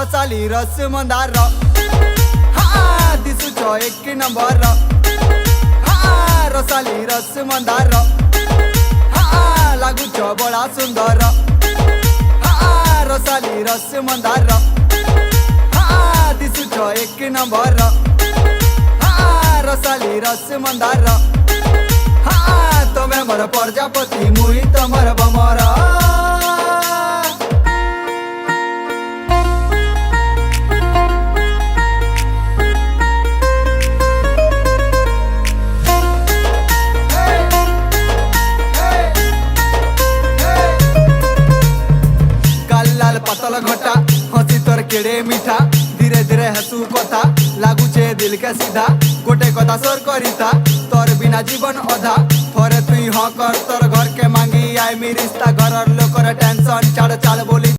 रसाली रस मंदार दिसुच एक नंबर रसाली रस मंदार लागुच बड़ा सुंदर रसाली रस मंदार दिसुच एक नंबर रसाली रस मंदार तमे मोर प्रजापति मुई तमर बमर पतल घटा हसी तोर केड़े मीठा धीरे धीरे हसू कथा लागुचे दिल के सीधा गोटे कथा सोर करिता तोर बिना जीवन अधा थोरे तुई हाँ कर तोर घर के मांगी आई मी रिश्ता घर लोकर टेंशन चाड़ चाल बोली।